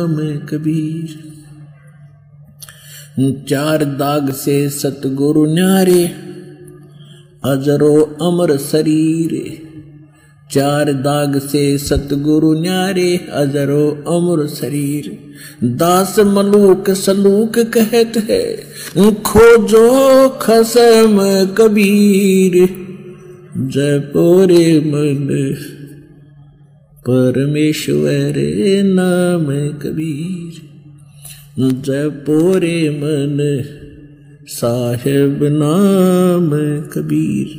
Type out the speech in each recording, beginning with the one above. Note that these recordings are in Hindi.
नाम कबीर। चार दाग से सतगुरु न्यारे, अजरो अमर शरीर। चार दाग से सतगुरु न्यारे, अजरो अमर शरीर। दास मलूक सलूक कहत है, खोजो खसम कबीर। जपोरे मन परमेश्वर नाम कबीर। जपोरे मन साहिब नाम कबीर।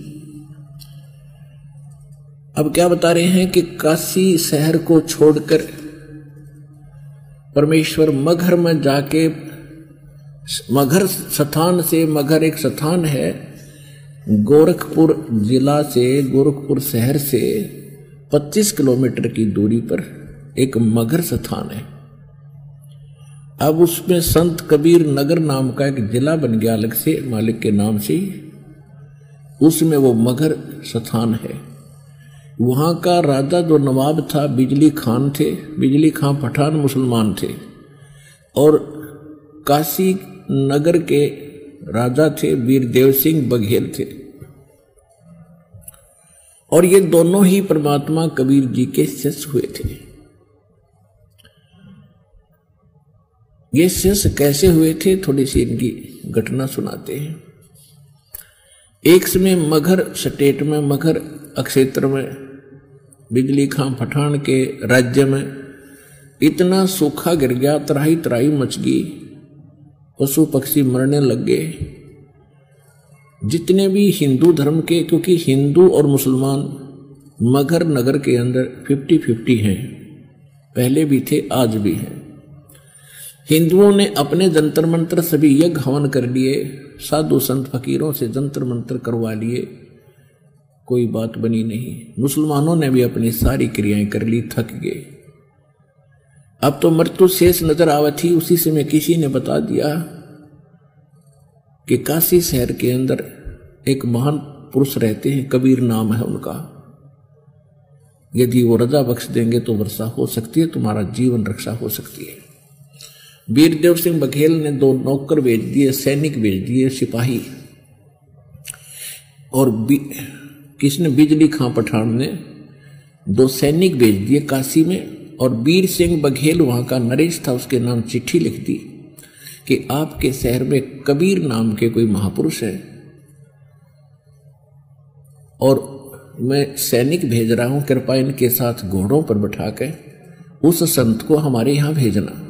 अब क्या बता रहे हैं कि काशी शहर को छोड़कर परमेश्वर मगहर में जाके, मगहर स्थान से, मगहर एक स्थान है गोरखपुर जिला से, गोरखपुर शहर से 25 किलोमीटर की दूरी पर एक मगहर स्थान है। अब उसमें संत कबीर नगर नाम का एक जिला बन गया अलग से, मालिक के नाम से। उसमें वो मगहर स्थान है। वहाँ का राजा जो नवाब था बिजली खान थे। बिजली खान पठान मुसलमान थे और काशी नगर के राजा थे वीरदेव सिंह बघेल थे। और ये दोनों ही परमात्मा कबीर जी के शिष्य हुए थे। ये शिष्य कैसे हुए थे, थोड़ी सी इनकी घटना सुनाते हैं। एक समय मगहर स्टेट में, मगहर क्षेत्र में, बिजली खां पठान के राज्य में इतना सूखा गिर गया, त्राही त्राही मच गई, पशु पक्षी मरने लग गए। जितने भी हिंदू धर्म के, क्योंकि हिंदू और मुसलमान मगहर नगर के अंदर 50-50 हैं, पहले भी थे आज भी हैं। हिंदुओं ने अपने जंतर मंत्र सभी यज्ञ हवन कर लिए, साधु संत फकीरों से जंतर मंत्र करवा लिए, कोई बात बनी नहीं। मुसलमानों ने भी अपनी सारी क्रियाएं कर ली, थक गए। अब तो मृत्यु शेष नजर आवत थी। उसी समय किसी ने बता दिया कि काशी शहर के अंदर एक महान पुरुष रहते हैं, कबीर नाम है उनका। यदि वो रजा बख्श देंगे तो वर्षा हो सकती है, तुम्हारा जीवन रक्षा हो सकती है। वीरदेव सिंह बघेल ने 2 नौकर भेज दिए, सैनिक भेज दिए, सिपाही। और किसने, बिजली खां पठान ने 2 सैनिक भेज दिए काशी में। और वीर सिंह बघेल वहां का नरेश था, उसके नाम चिट्ठी लिख दी कि आपके शहर में कबीर नाम के कोई महापुरुष है और मैं सैनिक भेज रहा हूं, कृपया इनके साथ घोड़ों पर बैठा के उस संत को हमारे यहां भेजना।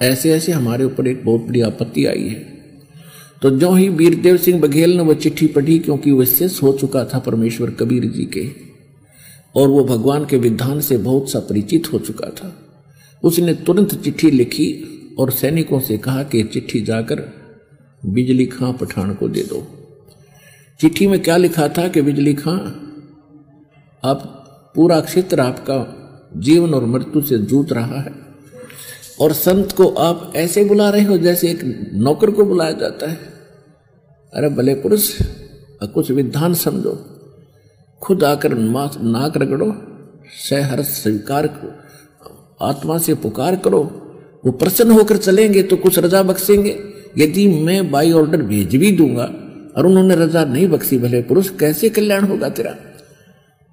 ऐसे ऐसे हमारे ऊपर एक बहुत बड़ी आपत्ति आई है। तो जो ही वीरदेव सिंह बघेल ने वो चिट्ठी पढ़ी, क्योंकि वह शिष्य हो चुका था परमेश्वर कबीर जी के और वो भगवान के विधान से बहुत सा परिचित हो चुका था, उसने तुरंत चिट्ठी लिखी और सैनिकों से कहा कि चिट्ठी जाकर बिजली खां पठान को दे दो। चिट्ठी में क्या लिखा था कि बिजली खां, आप पूरा क्षेत्र आपका जीवन और मृत्यु से जूझ रहा है और संत को आप ऐसे बुला रहे हो जैसे एक नौकर को बुलाया जाता है। अरे भले पुरुष, कुछ विधान समझो, खुद आकर नाक रगड़ो, सहर्ष स्वीकार करो, आत्मा से पुकार करो, वो प्रसन्न होकर चलेंगे तो कुछ रजा बख्शेंगे। यदि मैं बाई ऑर्डर भेज भी दूंगा और उन्होंने रजा नहीं बख्शी, भले पुरुष, कैसे कल्याण होगा तेरा।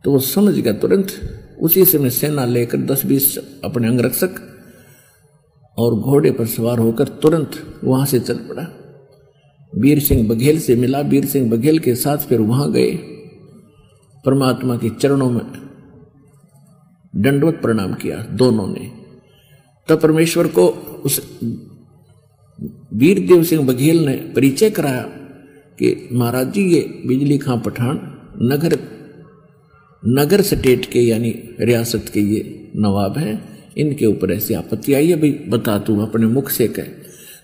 तो वो समझ गया तुरंत। उसी समय सेना लेकर 10-20 अपने अंगरक्षक और घोड़े पर सवार होकर तुरंत वहां से चल पड़ा। वीर सिंह बघेल से मिला, वीर सिंह बघेल के साथ फिर वहां गए, परमात्मा के चरणों में दंडवत प्रणाम किया दोनों ने। तब परमेश्वर को उस वीरदेव सिंह बघेल ने परिचय कराया कि महाराज जी, ये बिजली खां पठान नगर स्टेट के यानी रियासत के ये नवाब हैं, इनके ऊपर ऐसी आपत्ति आई है, भाई बता तू अपने मुख से कह।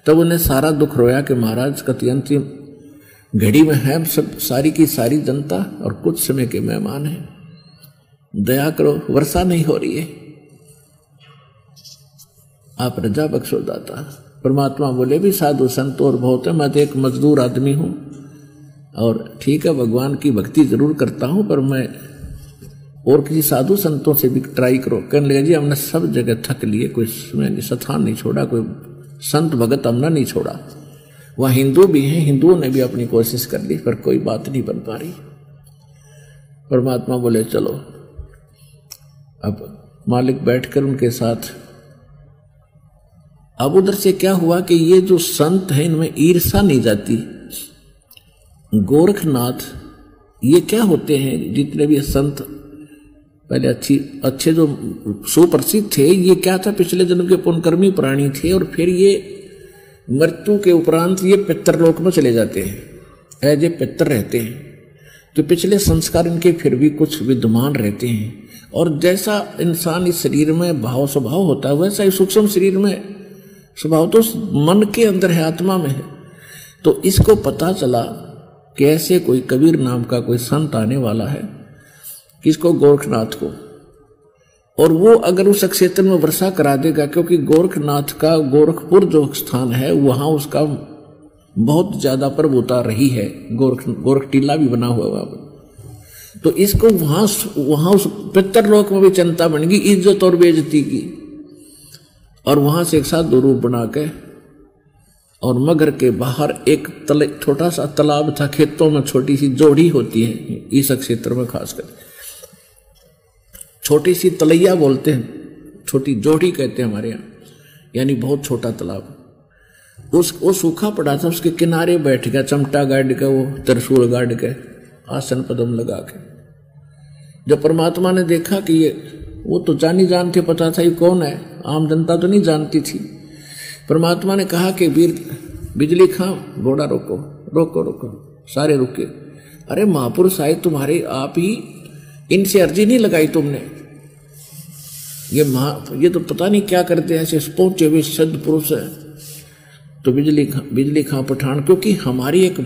तब उन्हें सारा दुख रोया कि महाराज कति अंतिम घड़ी में है सब, सारी की सारी जनता और कुछ समय के मेहमान हैं, दया करो, वर्षा नहीं हो रही है, आप रजा बख्शो दाता। परमात्मा बोले भी साधु संत और बहुत है, मैं तो एक मजदूर आदमी हूं और ठीक है भगवान की भक्ति जरूर करता हूं, पर मैं और किसी साधु संतों से भी ट्राई करो। कहने लगा जी हमने सब जगह थक लिए, कोई स्थान नहीं छोड़ा, कोई संत भगत हमने नहीं छोड़ा। वहाँ हिंदू भी हैं, हिंदुओं ने भी अपनी कोशिश कर ली पर कोई बात नहीं बन पा रही। परमात्मा बोले चलो। अब मालिक बैठकर उनके साथ, अब उधर से क्या हुआ कि ये जो संत हैं इनमें ईर्षा नहीं जाती। गोरखनाथ ये क्या होते हैं, जितने भी संत पहले अच्छे जो सुप्रसिद्ध थे, ये क्या था, पिछले जन्म के पुण्यकर्मी प्राणी थे और फिर ये मृत्यु के उपरांत ये पितरलोक में चले जाते हैं, एज ए पितर रहते हैं। तो पिछले संस्कार इनके फिर भी कुछ विद्यमान रहते हैं। और जैसा इंसान इस शरीर में भाव स्वभाव होता है, वैसा ही सूक्ष्म शरीर में स्वभाव तो मन के अंदर है, आत्मा में है। तो इसको पता चला कि ऐसे कोई कबीर नाम का कोई संत आने वाला है, किसको, गोरखनाथ को। और वो अगर उस क्षेत्र में वर्षा करा देगा, क्योंकि गोरखनाथ का गोरखपुर जो स्थान है वहां उसका बहुत ज्यादा प्रभुता रही है, गोरख टीला भी बना हुआ है। तो इसको वहां उस पितरलोक में भी चिंता बन गई, इज्जत और बेइज्जती की। और वहां से एक साधु रूप बना के, और मगर के बाहर एक छोटा सा तालाब था, खेतों में छोटी सी जोड़ी होती है इस क्षेत्र में, खासकर छोटी सी तलैया बोलते हैं, छोटी जोड़ी कहते हैं हमारे यहाँ, यानी बहुत छोटा तालाब। वो सूखा पड़ा था, उसके किनारे बैठ गया, चमटा गाड़ के, वो त्रिशूल गाड़ के, आसन पदम लगा के। जब परमात्मा ने देखा कि ये, वो तो जानी जानते, पता था ये कौन है, आम जनता तो नहीं जानती थी। परमात्मा ने कहा कि वीर बिजली खां, घोड़ा रोको रोको रोको, सारे रुके। अरे महापुरुष आए तुम्हारे, आप ही इनसे अर्जी नहीं लगाई तुमने, ये तो पता नहीं क्या करते हैं, ऐसे पहुंचे हुए सद पुरुष है। तो बिजली खां पठान, क्योंकि हमारी एक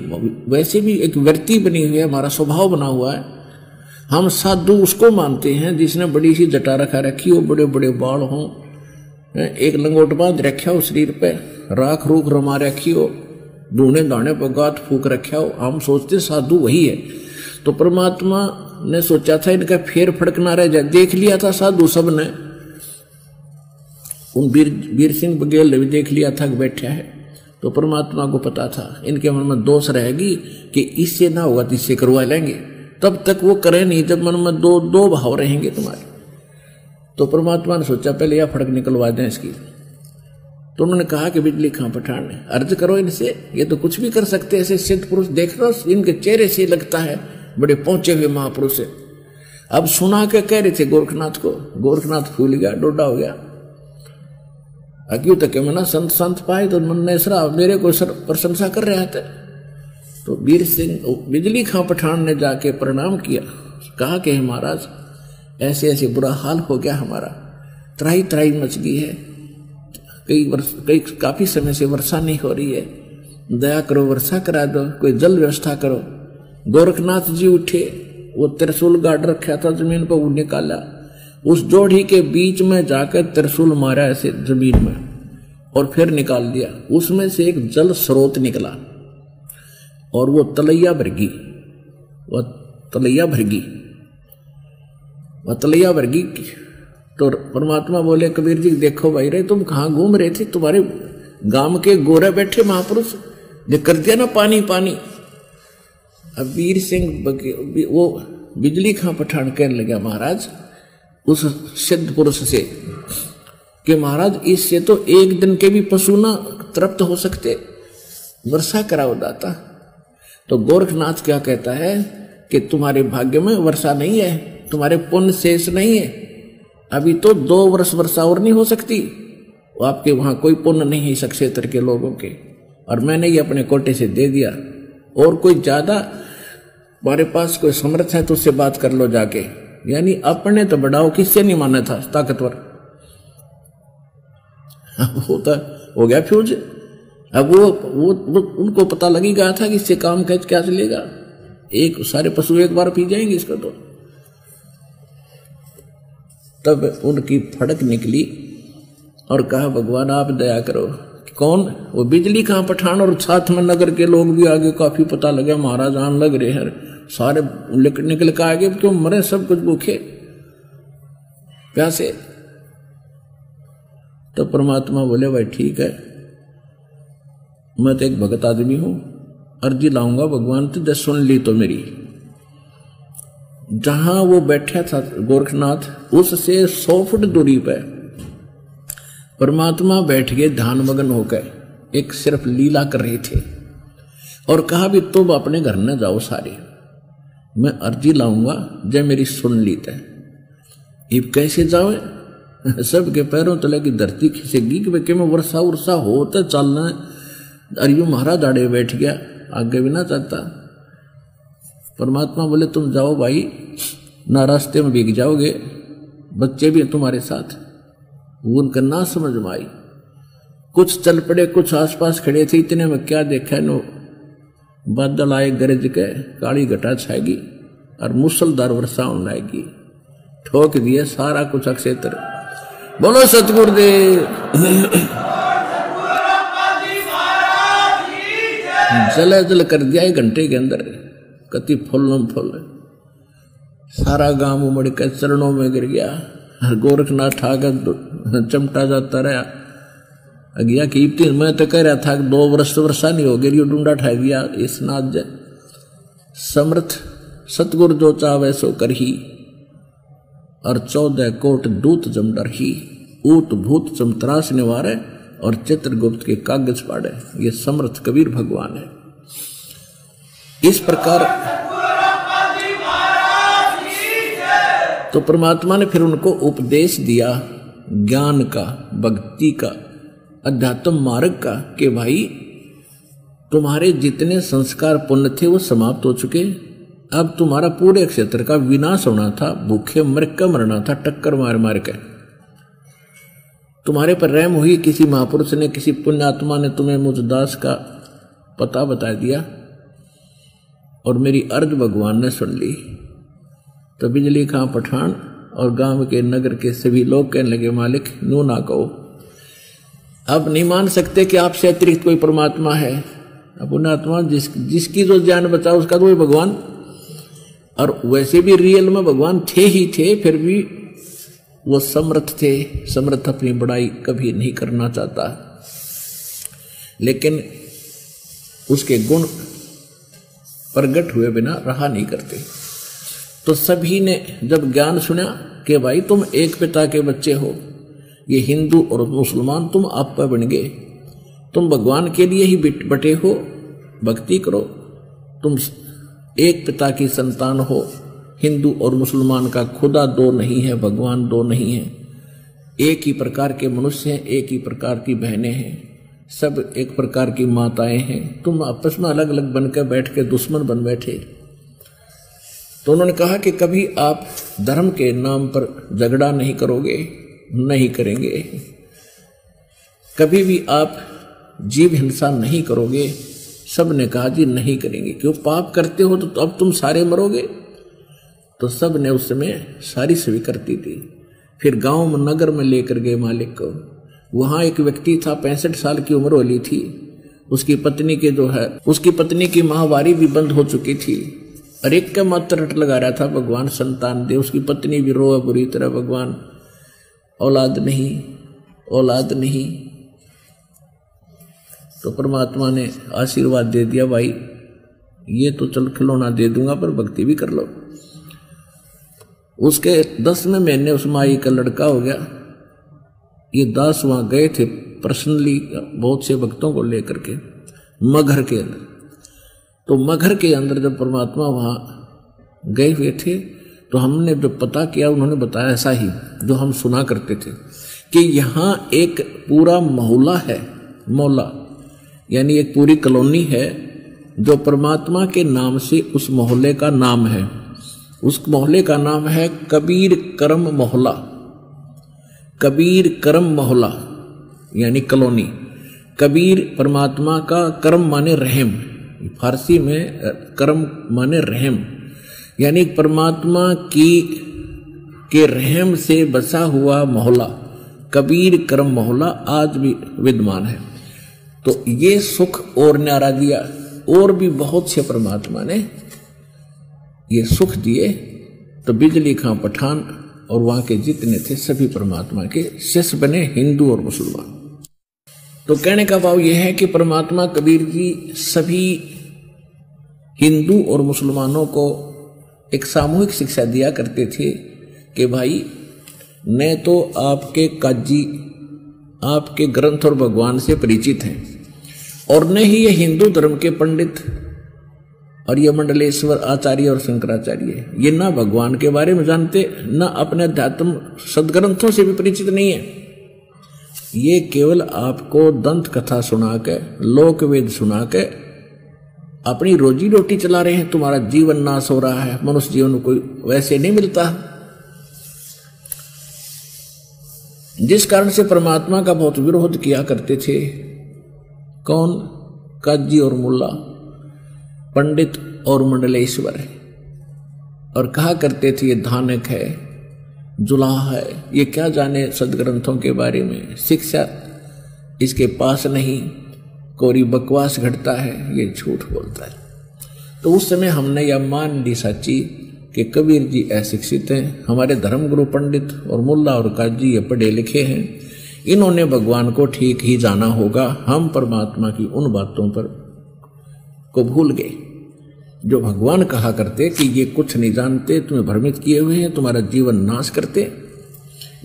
वैसे भी एक वृत्ति बनी हुई है, हमारा स्वभाव बना हुआ है। हम साधु उसको मानते हैं जिसने बड़ी सी जटा रखा रखी हो, बड़े बड़े बाल हों, एक लंगोट बांध रखा हो शरीर पे, राख रूख रमा रखी हो, ढूंढे दाने पर गात फूक रखा हो, हम सोचते साधु वही है। तो परमात्मा ने सोचा था इनका फेर फड़कना रह जाए, देख लिया था साधु सब ने, उन वीर सिंह बघेल ने भी देख लिया था कि बैठा है। तो परमात्मा को पता था इनके मन में दोष रहेगी कि इससे ना होगा तो इससे करवा लेंगे, तब तक वो करें नहीं जब मन में दो भाव रहेंगे तुम्हारे। तो परमात्मा ने सोचा पहले यह फड़क निकलवा दें इसकी। तो उन्होंने कहा कि बिजली खां पठान ने, अर्ज करो इनसे, ये तो कुछ भी कर सकते, ऐसे सिद्ध पुरुष देख लो, इनके चेहरे से लगता है बड़े पहुंचे हुए महापुरुष है। अब सुना के कह रहे थे गोरखनाथ को, गोरखनाथ फूल गया, डोडा हो गया। क्यों तक मना संत पाए तो मन ने सरा मेरे को सर प्रशंसा कर रहे थे। तो वीर सिंह बिजली खां पठान ने जाके प्रणाम किया, कहा कि महाराज ऐसे ऐसे बुरा हाल हो गया हमारा, त्राही त्राही मच गई है, काफी समय से वर्षा नहीं हो रही है, दया करो वर्षा करा दो, कोई जल व्यवस्था करो। गोरखनाथ जी उठे, वो त्रिशूल गाड़ रखा था जमीन पर, वो निकाला, उस जोड़ी के बीच में जाकर त्रिशूल मारा ऐसे जमीन में और फिर निकाल दिया। उसमें से एक जल स्रोत निकला और वो तलैया भरगी, वह तलैया भरगी। तो परमात्मा बोले कबीर जी देखो भाई रे, तुम कहाँ घूम रहे थे, तुम्हारे गांव के गोरे बैठे महापुरुष ने कर दिया ना पानी पानी। अब वीर सिंह वो बिजली खां पठान कहने लगा महाराज उस सिद्ध पुरुष से कि महाराज इससे तो एक दिन के भी पशु ना तृप्त हो सकते, वर्षा कराओ दाता। तो गोरखनाथ क्या कहता है कि तुम्हारे भाग्य में वर्षा नहीं है, तुम्हारे पुण्य शेष नहीं है, अभी तो 2 वर्ष वर्षा और नहीं हो सकती, आपके वहां कोई पुण्य नहीं है इस क्षेत्र के लोगों के, और मैंने ये अपने कोटे से दे दिया। और कोई ज्यादा हमारे पास कोई समर्थ है तो उससे बात कर लो जाके, यानी अपने तो बढ़ाओ, किससे नहीं माना था ताकतवर, होता हो गया फ्यूज। अब वो उनको पता लगी गया था कि इससे काम कैसे क्या चलेगा, एक सारे पशु एक बार पी जाएंगे इसको। तो तब उनकी फड़क निकली और कहा भगवान आप दया करो। कौन? वो बिजली खां पठान और साथ में नगर के लोग भी आगे, काफी पता लगा महाराज आन लग रहे हैं, सारे निकल के आगे, क्यों मरे सब कुछ भूखे। प्यासे। तो परमात्मा बोले भाई ठीक है, मैं तो एक भगत आदमी हूं, अर्जी लाऊंगा भगवान तो जब सुन ली तो मेरी। जहां वो बैठा था गोरखनाथ, उससे 100 फुट दूरी पर परमात्मा बैठ गए ध्यान मगन होकर, एक सिर्फ लीला कर रहे थे और कहा भी तुम अपने घर न जाओ सारे, मैं अर्जी लाऊंगा जब मेरी सुन ली तय। इब कैसे जाओ? सबके पैरों तले की धरती खिसेगी कि मैं वर्षा उर्षा हो तो चलना। अरियो महाराज दाड़े बैठ गया, आगे भी ना चलता। परमात्मा बोले तुम जाओ भाई, ना रास्ते में भीग जाओगे, बच्चे भी हैं तुम्हारे साथ। वो उनका ना समझ में आई, कुछ चल पड़े, कुछ आसपास खड़े थे। इतने में क्या देखा नो, बादल आए गरज के, काली घटा छाएगी और मूसलधार वर्षा होने लगेगी। ठोक दिए सारा कुछ अक्षेत्र। बोलो सतगुरुदेव। जल जल कर दिया 1 घंटे के अंदर, कति फुल फुल। सारा गांव उमड़ के चरणों में गिर गया। गोरखनाथ आकर चमटा जाता रहा। अगिया कीर्ति मैं तो कह रहा था 2 वर्ष वर्षा नहीं हो गई, डूंडा ठा दिया। इस नाथ जय समर्थ सतगुरु जो चावे सो करही, और 14 कोट दूत जम डरही। ऊत भूत चमत्रास निवारे, और चित्रगुप्त के कागज पाड़े। ये समर्थ कबीर भगवान है। इस प्रकार तो परमात्मा ने फिर उनको उपदेश दिया ज्ञान का, भक्ति का, अध्यात्म मार्ग का, कि भाई तुम्हारे जितने संस्कार पुण्य थे वो समाप्त हो चुके। अब तुम्हारा पूरे क्षेत्र का विनाश होना था, भूखे मर के मरना था, टक्कर मार मार के। तुम्हारे पर रहम हुई, किसी महापुरुष ने, किसी पुण्यात्मा ने तुम्हें मुझ दास का पता बता दिया और मेरी अर्ज भगवान ने सुन ली। तो बिजली खां पठान और गांव के नगर के सभी लोग कहने लगे मालिक नो ना कहो, अब नहीं मान सकते कि आपसे अतिरिक्त कोई परमात्मा है। अब पुण्यात्मा जिसकी जो जान बचाओ उसका तो भगवान। और वैसे भी रियल में भगवान थे ही थे, फिर भी वो समर्थ थे। समर्थ अपनी बड़ाई कभी नहीं करना चाहता, लेकिन उसके गुण प्रगट हुए बिना रहा नहीं करते। तो सभी ने जब ज्ञान सुना कि भाई तुम एक पिता के बच्चे हो, ये हिंदू और मुसलमान तुम आप पर बन गए, तुम भगवान के लिए ही बटे हो, भक्ति करो। तुम एक पिता की संतान हो। हिंदू और मुसलमान का खुदा 2 नहीं है, भगवान 2 नहीं है, एक ही प्रकार के मनुष्य हैं, एक ही प्रकार की बहनें हैं, सब एक प्रकार की माताएं हैं। तुम आपस में अलग अलग बनकर बैठ के दुश्मन बन बैठे। तो उन्होंने कहा कि कभी आप धर्म के नाम पर झगड़ा नहीं करोगे, नहीं करेंगे। कभी भी आप जीव हिंसा नहीं करोगे। सब ने कहा जी नहीं करेंगे, क्यों पाप करते हो तो अब तुम सारे मरोगे। तो सब ने उस समय सारी स्वीकृति दी। फिर गांव में नगर में लेकर गए मालिक को। वहां एक व्यक्ति था, 65 साल की उम्र वाली थी। उसकी पत्नी के जो है, उसकी पत्नी की माहवारी भी बंद हो चुकी थी। और एक का मात्र रट लगा रहा था भगवान संतान दे। उसकी पत्नी भी रोआ बुरी तरह, भगवान औलाद नहीं, औलाद नहीं। तो परमात्मा ने आशीर्वाद दे दिया, भाई ये तो चल खिलौना दे दूंगा पर भक्ति भी कर लो। उसके 10वें महीने उस माई का लड़का हो गया। ये दास वहां गए थे पर्सनली बहुत से भक्तों को लेकर के मगहर के अंदर। तो मगहर के अंदर जब परमात्मा वहां गए हुए थे तो हमने जब पता किया, उन्होंने बताया ऐसा ही जो हम सुना करते थे कि यहाँ एक पूरा मोहल्ला है, मोहल्ला यानी एक पूरी कॉलोनी है जो परमात्मा के नाम से उस मोहल्ले का नाम है। उस मोहल्ले का नाम है कबीर करम मोहल्ला। कबीर करम मोहल्ला यानी कॉलोनी। कबीर परमात्मा का, करम माने रहम, फारसी में करम माने रहम, यानी परमात्मा के रहम से बसा हुआ मोहल्ला कबीर करम मोहल्ला आज भी विद्यमान है। तो ये सुख और न्यारा दिया, और भी बहुत से परमात्मा ने ये सुख दिए। तो बिजली खां पठान और वहां के जितने थे सभी परमात्मा के शिष्य बने, हिंदू और मुसलमान। तो कहने का भाव यह है कि परमात्मा कबीर जी सभी हिंदू और मुसलमानों को एक सामूहिक शिक्षा दिया करते थे कि भाई न तो आपके काजी आपके ग्रंथ और भगवान से परिचित हैं, और न ही ये हिंदू धर्म के पंडित और ये मंडलेश्वर आचार्य और शंकराचार्य ये ना भगवान के बारे में जानते, ना अपने अध्यात्म सदग्रंथों से भी परिचित नहीं है। ये केवल आपको दंत कथा सुना के, लोक वेद सुना के अपनी रोजी रोटी चला रहे हैं। तुम्हारा जीवन नाश हो रहा है, मनुष्य जीवन कोई वैसे नहीं मिलता। जिस कारण से परमात्मा का बहुत विरोध किया करते थे कौन? काजी और मुल्ला, पंडित और मंडलेश्वर, और कहा करते थे ये धानक है, जुलाह है, ये क्या जाने सदग्रंथों के बारे में, शिक्षा इसके पास नहीं, कोरी बकवास घटता है, ये झूठ बोलता है। तो उस समय हमने यह मान ली सच्ची कि कबीर जी अशिक्षित हैं, हमारे धर्मगुरु पंडित और मुल्ला और काजी ये पढ़े लिखे हैं, इन्होंने भगवान को ठीक ही जाना होगा। हम परमात्मा की उन बातों पर को भूल गए जो भगवान कहा करते कि ये कुछ नहीं जानते, तुम्हें भ्रमित किए हुए हैं, तुम्हारा जीवन नाश करते।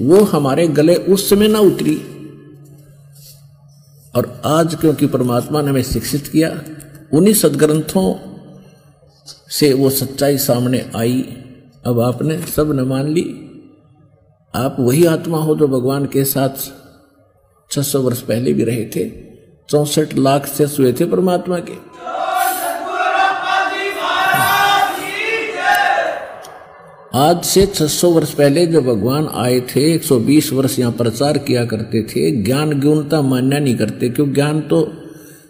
वो हमारे गले उस समय ना उतरी, और आज क्योंकि परमात्मा ने हमें शिक्षित किया, उन्हीं सदग्रंथों से वो सच्चाई सामने आई। अब आपने सब न मान ली। आप वही आत्मा हो जो भगवान के साथ 600 वर्ष पहले भी रहे थे। 64 लाख से हुए थे परमात्मा के। आज से 600 वर्ष पहले जब भगवान आए थे, 120 वर्ष यहाँ प्रचार किया करते थे। ज्ञान गौणता मान्य नहीं करते, क्यों? ज्ञान तो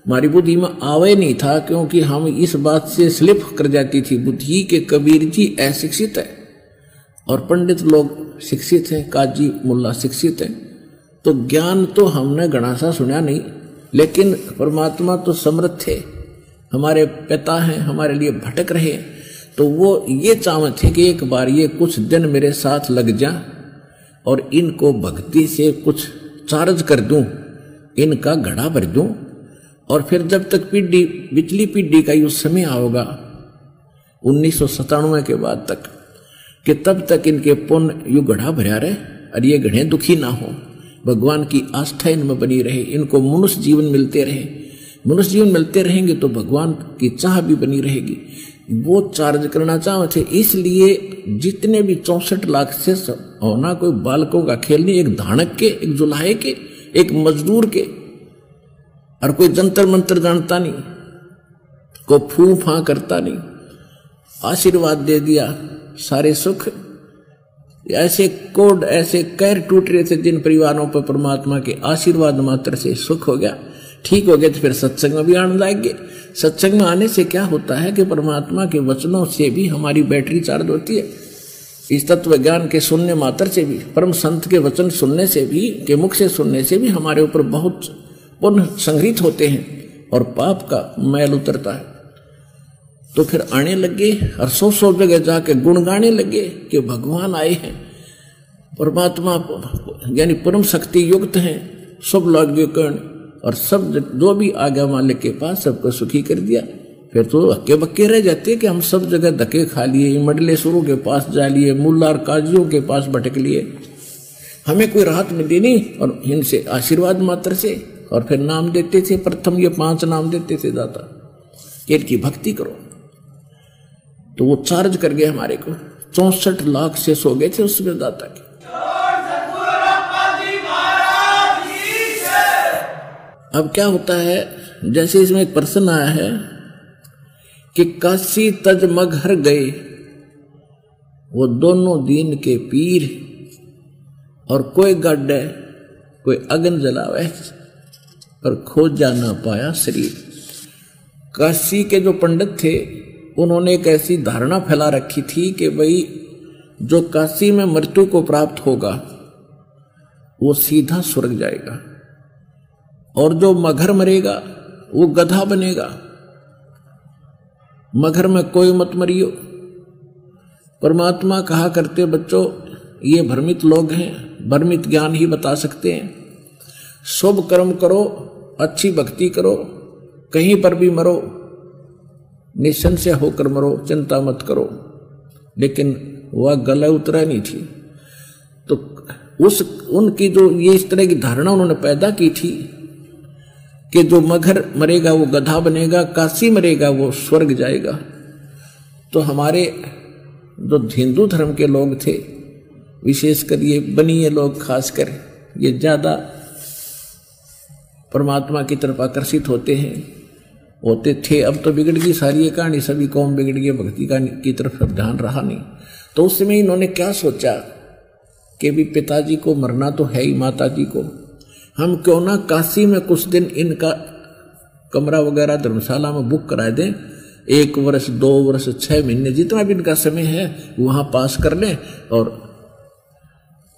हमारी बुद्धि में आवे नहीं था, क्योंकि हम इस बात से स्लिप कर जाती थी बुद्धि के कबीर जी अशिक्षित है और पंडित लोग शिक्षित हैं, काजी मुल्ला शिक्षित हैं। तो ज्ञान तो हमने घना सा सुना नहीं, लेकिन परमात्मा तो समर्थ थे, हमारे पिता हैं, हमारे लिए भटक रहे। तो वो ये चाहते थे कि एक बार ये कुछ दिन मेरे साथ लग जा और इनको भक्ति से कुछ चार्ज कर दूं, इनका घड़ा भर दूं, और फिर जब तक पीढ़ी पिछली पीढ़ी का युग समय आओगा 1997 के बाद तक, कि तब तक इनके पुण्य युग घड़ा भरा रहे और ये घड़े दुखी ना हो, भगवान की आस्था इनमें बनी रहे, इनको मनुष्य जीवन मिलते रहे। मनुष्य जीवन मिलते रहेंगे तो भगवान की चाह भी बनी रहेगी। वो चार्ज करना चाहते थे। इसलिए जितने भी 64 लाख से होना कोई बालकों का खेल नहीं, एक धानक के, एक जुलाहे के, एक मजदूर के, और कोई जंतर मंत्र जानता नहीं, कोई फू फां करता नहीं। आशीर्वाद दे दिया, सारे सुख। ऐसे कोड, ऐसे कैर टूट रहे थे जिन परिवारों पर परमात्मा के आशीर्वाद मात्र से सुख हो गया, ठीक हो गए, तो फिर सत्संग में भी आने लगे। सत्संग में आने से क्या होता है कि परमात्मा के वचनों से भी हमारी बैटरी चार्ज होती है। इस तत्व ज्ञान के सुनने मात्र से भी, परम संत के वचन सुनने से भी, के मुख से सुनने से भी हमारे ऊपर बहुत पुण्य संग्रहित होते हैं और पाप का मैल उतरता है। तो फिर आने लगे और 100 जगह जाके गुण गाने लगे कि भगवान आए हैं, परमात्मा यानी परम शक्ति युक्त हैं, सब लागे कर्ण, और सब जो भी आ गया मालिक के पास सबको सुखी कर दिया। फिर तो हक्के बक्के रह जाते कि हम सब जगह धक्के खा लिए, मंडलेश्वरों के पास जा लिए, मुल्ला और काजियों के पास भटक लिए, हमें कोई राहत मिली नहीं, और इनसे आशीर्वाद मात्र से। और फिर नाम देते थे, प्रथम ये 5 नाम देते थे दाता कि इनकी भक्ति करो। तो वो चार्ज कर गए हमारे को। 64 लाख से सो गए थे उसमें दाता के। अब क्या होता है, जैसे इसमें एक प्रश्न आया है कि काशी तज मगहर गए वो दोनों दीन के पीर, और कोई गड्ढे कोई अग्न जलावे पर खोजा ना पाया शरीर। काशी के जो पंडित थे उन्होंने एक ऐसी धारणा फैला रखी थी कि भाई जो काशी में मृत्यु को प्राप्त होगा वो सीधा स्वर्ग जाएगा, और जो मगहर मरेगा वो गधा बनेगा। मगहर में कोई मत मरियो। परमात्मा कहा करते बच्चों ये भ्रमित लोग हैं, भ्रमित ज्ञान ही बता सकते हैं। शुभ कर्म करो, अच्छी भक्ति करो, कहीं पर भी मरो, निसंशय होकर मरो, चिंता मत करो। लेकिन वह गला उतरा नहीं थी। तो उनकी जो ये इस तरह की धारणा उन्होंने पैदा की थी कि जो मगर मरेगा वो गधा बनेगा, काशी मरेगा वो स्वर्ग जाएगा। तो हमारे जो हिंदू धर्म के लोग थे, विशेषकर ये बनिए लोग खासकर, ये ज्यादा परमात्मा की तरफ आकर्षित होते थे। अब तो बिगड़ गई सारी ये कहानी, सभी कौम बिगड़ गई, भक्ति की तरफ अब ध्यान रहा नहीं। तो उस समय इन्होंने क्या सोचा कि भी पिताजी को मरना तो है ही, माता जी को, हम क्यों ना काशी में कुछ दिन इनका कमरा वगैरह धर्मशाला में बुक करा दें, 1 वर्ष 2 वर्ष 6 महीने जितना भी इनका समय है वहां पास कर लें, और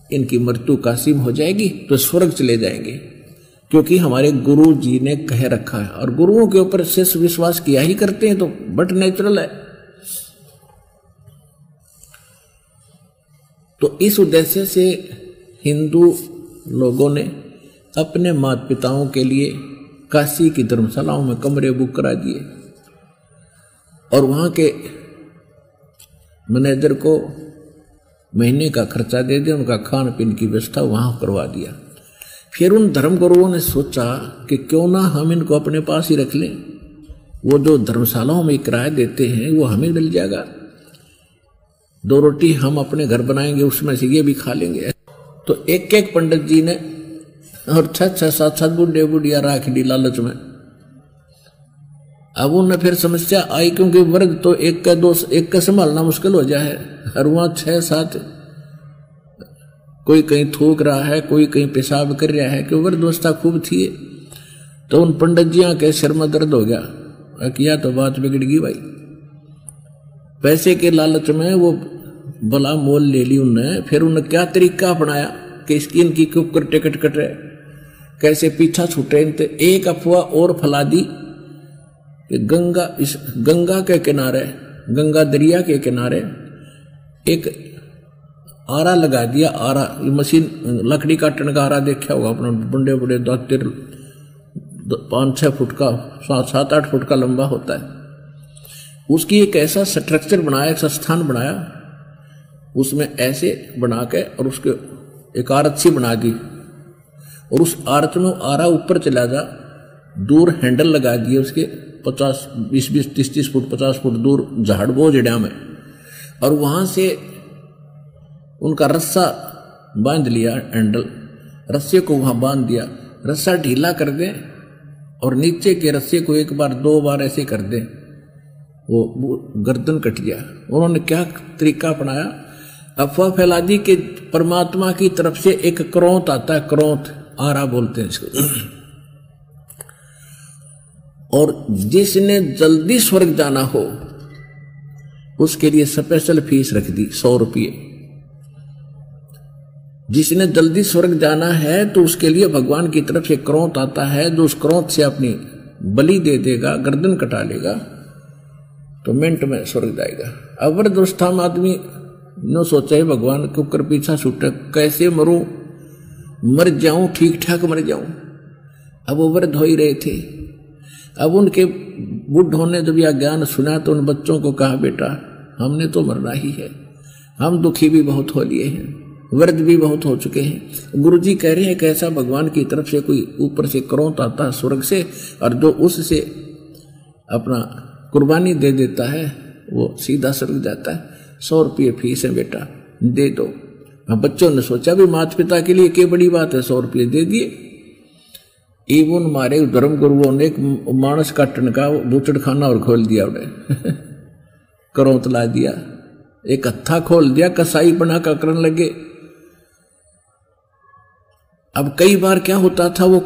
इनकी मृत्यु काशी में हो जाएगी तो स्वर्ग चले जाएंगे। क्योंकि हमारे गुरु जी ने कह रखा है, और गुरुओं के ऊपर शेष विश्वास किया ही करते हैं, तो बट नेचुरल है। तो इस उद्देश्य से हिंदू लोगों ने अपने माता पिताओं के लिए काशी की धर्मशालाओं में कमरे बुक करा दिए, और वहां के मैनेजर को महीने का खर्चा दे दिया, उनका खान पीन की व्यवस्था वहां करवा दिया। फिर उन धर्मगुरुओं ने सोचा कि क्यों ना हम इनको अपने पास ही रख लें, वो जो धर्मशालाओं में किराया देते हैं वो हमें मिल जाएगा, 2 रोटी हम अपने घर बनाएंगे, उसमें से ये भी खा लेंगे। तो एक एक पंडित जी ने और 6-7 बुढ़े बुढ़िया राख दी लालच में। अब उन्हें फिर समस्या आई, क्योंकि वर्ग तो एक का संभालना मुश्किल हो जाए, और वहां 6-7 कोई कहीं थूक रहा है, कोई कहीं पेशाब कर रहा है, क्योंकि व्यवस्था खूब थी। तो उन पंडित जिया के सिर में दर्द हो गया, किया तो बात बिगड़ गई भाई। पैसे के लालच में वो भला मोल ले ली उन्हें। फिर उन्हें क्या तरीका अपनाया कि इसकी इनकी क्यों कर टिकट कट रहे, कैसे पीछा छूटे। एक अफवाह और फैला दी कि गंगा के किनारे, गंगा दरिया के किनारे एक आरा लगा दिया। आरा मशीन, लकड़ी काटने का आरा देखा होगा अपना, बड़े बड़े 5-6 फुट का, 7-8 फुट का लंबा होता है। उसकी एक ऐसा स्ट्रक्चर बनाया, एक स्थान बनाया, उसमें ऐसे बना के और उसके एक आरत सी बना दी, और उस आरत में आरा ऊपर चला जा, दूर हैंडल लगा दिए उसके 50, 20, 30 फुट 50 फुट दूर झाड़ बो जड़िया में, और वहां से उनका रस्सा बांध लिया, हैंडल रस्से को वहां बांध दिया। रस्सा ढीला कर दें और नीचे के रस्से को 1 बार 2 बार ऐसे कर दें, वो गर्दन कट गया। उन्होंने क्या तरीका अपनाया, अफवाह फैला दी कि परमात्मा की तरफ से एक क्रोंत आता है, क्रोंत आरा बोलते हैं इसको, और जिसने जल्दी स्वर्ग जाना हो उसके लिए स्पेशल फीस रख दी 100 रुपये। जिसने जल्दी स्वर्ग जाना है तो उसके लिए भगवान की तरफ से क्रोंत आता है, जो उस क्रोंत से अपनी बलि दे देगा, गर्दन कटा लेगा, तो मिनट में स्वर्ग जाएगा। अब वृद्धावस्था में आदमी न सोचे भगवान के ऊपर पीछा छूटे, कैसे मरूं, मर जाऊं, ठीक ठाक मर जाऊं। अब वो वृद्ध हो ही रहे थे। अब उनके बुढ़ों ने जब यह ज्ञान सुना तो उन बच्चों को कहा, बेटा हमने तो मरना ही है, हम दुखी भी बहुत हो लिए हैं, वृद्ध भी बहुत हो चुके हैं। गुरुजी कह रहे हैं कि ऐसा भगवान की तरफ से कोई ऊपर से क्रोंत आता है स्वर्ग से, और जो उससे अपना कुर्बानी दे देता है वो सीधा स्वर्ग जाता है। 100 रुपये फीस है बेटा, दे दो। अब बच्चों ने सोचा भी माता पिता के लिए क्या बड़ी बात है, 100 रुपये दे दिए। एवं हमारे धर्म गुरुओं ने एक मानस काटने का बूचड़ खाना और खोल दिया, उन्हें क्रोंत ला दिया, एक हत्था खोल दिया, कसाई बना कर करने लगे। अब कई बार क्या होता था, वो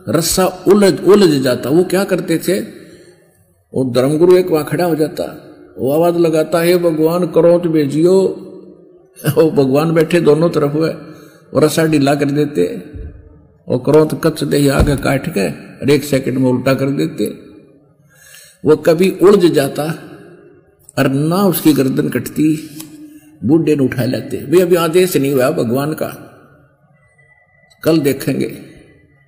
रस्सा उलझ जाता। वो क्या करते थे, वो धर्मगुरु एक वहां खड़ा हो जाता, वो आवाज लगाता है, भगवान क्रोंत भेजियो। वो भगवान बैठे दोनों तरफ हुए, वो रस्सा ढीला कर देते, और क्रोंत कच दे आगे काट के और 1 सेकंड में उल्टा कर देते। वो कभी उलझ जाता और ना उसकी गर्दन कटती, बूढ़े ने उठा लेते, वे अभी आदेश नहीं हुआ भगवान का, कल देखेंगे।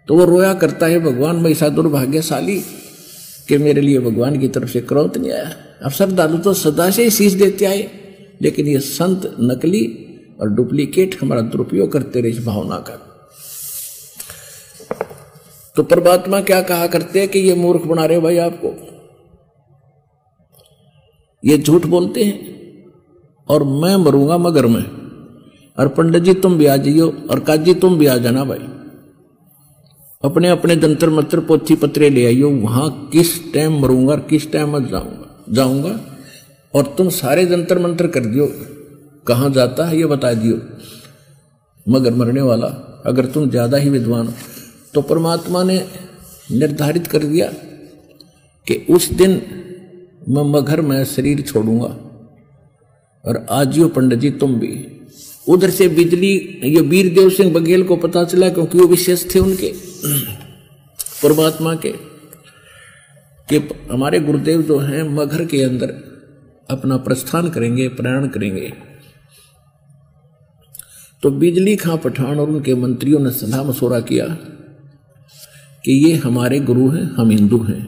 तो वो रोया करता है, भगवान मैं ऐसा दुर्भाग्यशाली कि मेरे लिए भगवान की तरफ से क्रोध नहीं आया। अब श्रद्धालु तो सदा से ही शीश देते आए, लेकिन ये संत नकली और डुप्लीकेट हमारा दुरुपयोग करते रहे इस भावना का। तो परमात्मा क्या कहा करते हैं कि ये मूर्ख बना रहे भाई आपको, ये झूठ बोलते हैं और मैं मरूंगा मगर में, और पंडित जी तुम भी आ जाइयो और काजी तुम भी आ जाना भाई, अपने अपने जंतर मंत्र पोथी पत्रे ले आइयो, वहां किस टाइम मरूंगा और किस टाइम मत जाऊंगा और तुम सारे जंतर मंत्र कर दियो, कहां जाता है ये बता दियो मगर मरने वाला, अगर तुम ज्यादा ही विद्वान हो। तो परमात्मा ने निर्धारित कर दिया कि उस दिन मैं मगर में शरीर छोड़ूंगा और आजियो पंडित जी तुम भी। उधर से बिजली, ये वीरदेव सिंह बघेल को पता चला, क्योंकि वो विशेष थे उनके परमात्मा के, कि हमारे गुरुदेव जो हैं मगर के अंदर अपना प्रस्थान करेंगे, प्रयाण करेंगे। तो बिजली खां पठान और उनके मंत्रियों ने सलाह मशवरा किया कि ये हमारे गुरु हैं, हम हिंदू हैं,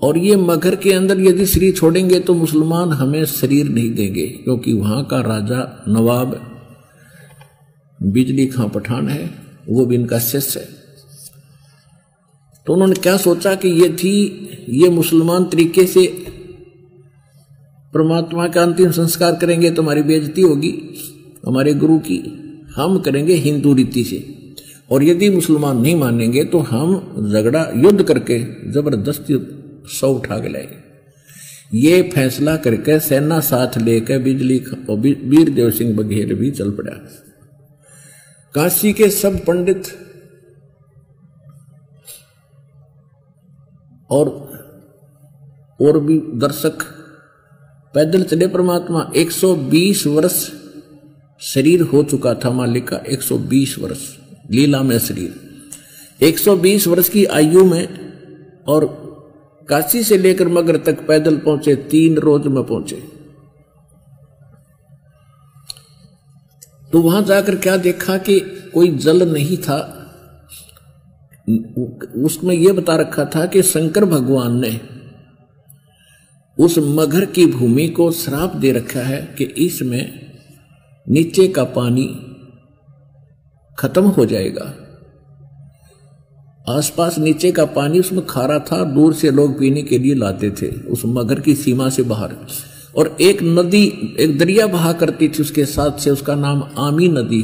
और ये मगर के अंदर यदि शरीर छोड़ेंगे तो मुसलमान हमें शरीर नहीं देंगे, क्योंकि वहां का राजा नवाब बिजली खां पठान है, वो भी इनका शिष्य है। तो उन्होंने क्या सोचा कि ये मुसलमान तरीके से परमात्मा का अंतिम संस्कार करेंगे तो हमारी बेइज्जती होगी हमारे गुरु की, हम करेंगे हिंदू रीति से, और यदि मुसलमान नहीं मानेंगे तो हम झगड़ा युद्ध करके जबरदस्ती सौ उठा के लाएंगे। ये फैसला करके सेना साथ लेकर बिजली और वीरदेव सिंह बघेल भी चल पड़ा। काशी के सब पंडित और भी दर्शक पैदल चले। परमात्मा 120 वर्ष शरीर हो चुका था मालिक का, 120 वर्ष लीला में शरीर, 120 वर्ष की आयु में, और काशी से लेकर मगर तक पैदल पहुंचे, 3 रोज में पहुंचे। तो वहां जाकर क्या देखा कि कोई जल नहीं था, उसमें यह बता रखा था कि शंकर भगवान ने उस मगर की भूमि को श्राप दे रखा है कि इसमें नीचे का पानी खत्म हो जाएगा। आसपास नीचे का पानी उसमें खारा था, दूर से लोग पीने के लिए लाते थे उस मगर की सीमा से बाहर। और एक नदी, एक दरिया बहा करती थी उसके साथ से, उसका नाम आमी नदी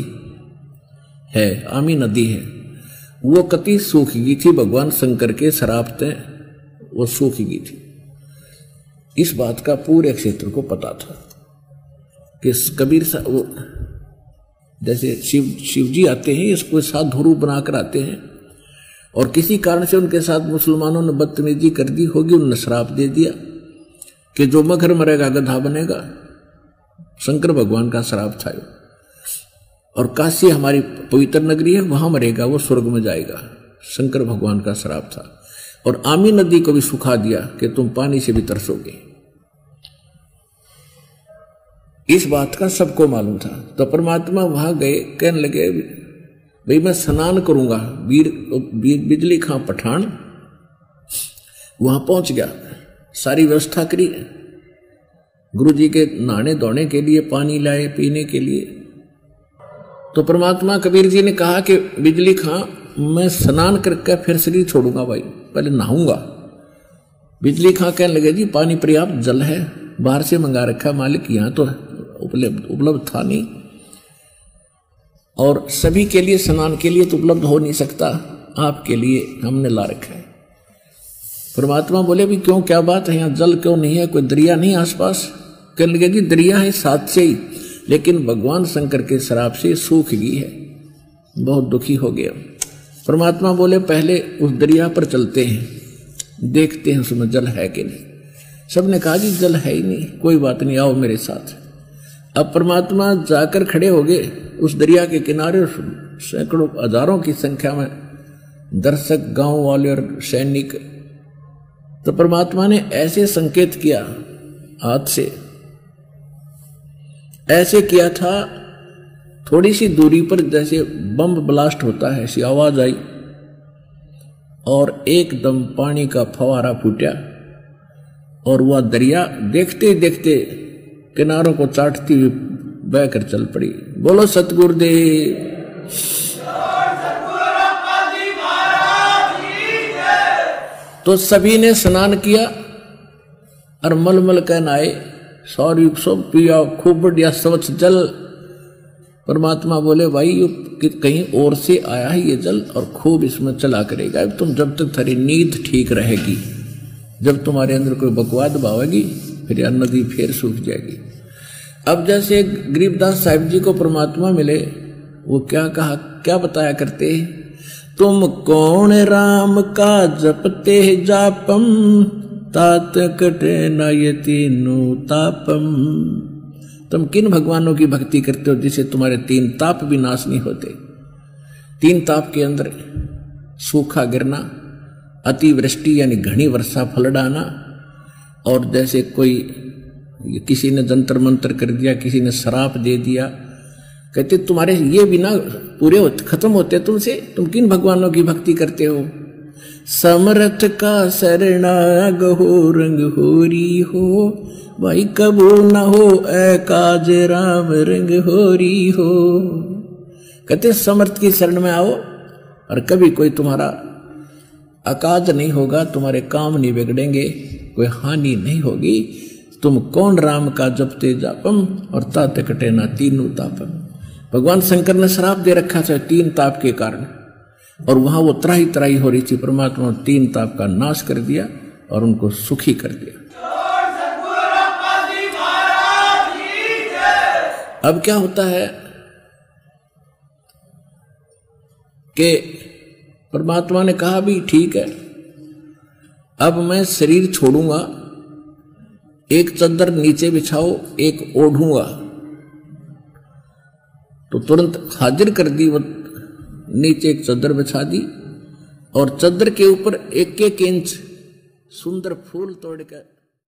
है, आमी नदी है। वो कति सूख गई थी, भगवान शंकर के श्राप से वो सूख गई थी। इस बात का पूरे क्षेत्र को पता था कि कबीर साहब, जैसे शिव जी आते हैं, इसको साथ धुरू बनाकर आते हैं, और किसी कारण से उनके साथ मुसलमानों ने बदतमीजी कर दी होगी, उन्होंने श्राप दे दिया कि जो मगर मरेगा गधा बनेगा। शंकर भगवान का श्राप था। और काशी हमारी पवित्र नगरी है, वहां मरेगा वो स्वर्ग में जाएगा, शंकर भगवान का श्राप था। और आमी नदी को भी सुखा दिया कि तुम पानी से भी तरसोगे। इस बात का सबको मालूम था। तो परमात्मा वहां गए, कहने लगे भाई मैं स्नान करूंगा। बिजली खां पठान वहां पहुंच गया, सारी व्यवस्था करी, गुरुजी के नहाने धोने के लिए पानी लाए, पीने के लिए। तो परमात्मा कबीर जी ने कहा कि बिजली खां मैं स्नान करके फिर शरीर छोड़ूंगा भाई, पहले नहाऊंगा। बिजली खां कहने लगे जी पानी पर्याप्त जल है, बाहर से मंगा रखा मालिक, यहां तो उपलब्ध था नहीं, और सभी के लिए स्नान के लिए तो उपलब्ध हो नहीं सकता, आपके लिए हमने ला रखा है। परमात्मा बोले भी क्यों, क्या बात है, यहाँ जल क्यों नहीं है, कोई दरिया नहीं आसपास? कहने लगे जी दरिया है साथ से ही, लेकिन भगवान शंकर के श्राप से सूख गई है, बहुत दुखी हो गया। परमात्मा बोले पहले उस दरिया पर चलते हैं, देखते हैं उसमें जल है कि नहीं। सबने कहा जी जल है ही नहीं, कोई बात नहीं, आओ मेरे साथ। अब परमात्मा जाकर खड़े हो गए उस दरिया के किनारे, सैकड़ों हजारों की संख्या में दर्शक, गांव वाले और सैनिक। तो परमात्मा ने ऐसे संकेत किया हाथ से ऐसे किया था, थोड़ी सी दूरी पर जैसे बम ब्लास्ट होता है ऐसी आवाज आई और एकदम पानी का फवारा फूटा और वह दरिया देखते देखते किनारों को चाटती हुई बहकर चल पड़ी। बोलो सतगुरुदेव। तो सभी ने स्नान किया और मलमल कह नहाए, सॉरी सब पिया, खूब बढ़िया स्वच्छ जल। परमात्मा बोले भाई ये कहीं और से आया है ये जल और खूब इसमें चला करेगा। तुम जब तक थारी नींद ठीक रहेगी, जब तुम्हारे अंदर कोई बकवाद भावेगी, फिर यह नदी फिर सूख जाएगी। अब जैसे गरीबदास साहिब जी को परमात्मा मिले, वो क्या कहा, क्या बताया करते, तुम कौन राम का जपते जापम, तात कटे न ये तीनों तापम। तुम किन भगवानों की भक्ति करते हो जिसे तुम्हारे 3 ताप भी नाश नहीं होते। 3 ताप के अंदर सूखा गिरना, अतिवृष्टि यानी घनी वर्षा फल डाना, और जैसे कोई किसी ने जंतर मंतर कर दिया, किसी ने श्राप दे दिया, कहते तुम्हारे ये बिना पूरे खत्म होते तुमसे, तुम किन भगवानों की भक्ति करते हो। समर्थ का शरणाग हो रंग होरी हो, भाई कबू न हो ए काज राम रंग होरी हो। कहते समर्थ की शरण में आओ और कभी कोई तुम्हारा अकाज नहीं होगा, तुम्हारे काम नहीं बिगड़ेंगे, कोई हानि नहीं होगी। तुम कौन राम का जपते जापम और तात कटे ना तीनों तापम। भगवान शंकर ने श्राप दे रखा था 3 ताप के कारण, और वहां वो त्राही त्राही हो रही थी। परमात्मा ने 3 ताप का नाश कर दिया और उनको सुखी कर दिया। अब क्या होता है कि परमात्मा ने कहा भी ठीक है, अब मैं शरीर छोड़ूंगा, एक चद्दर नीचे बिछाओ, एक ओढ़ूंगा। तो तुरंत हाजिर कर दी, वो नीचे एक चद्दर बिछा दी और चद्दर के ऊपर 1-1 इंच सुंदर फूल तोड़ कर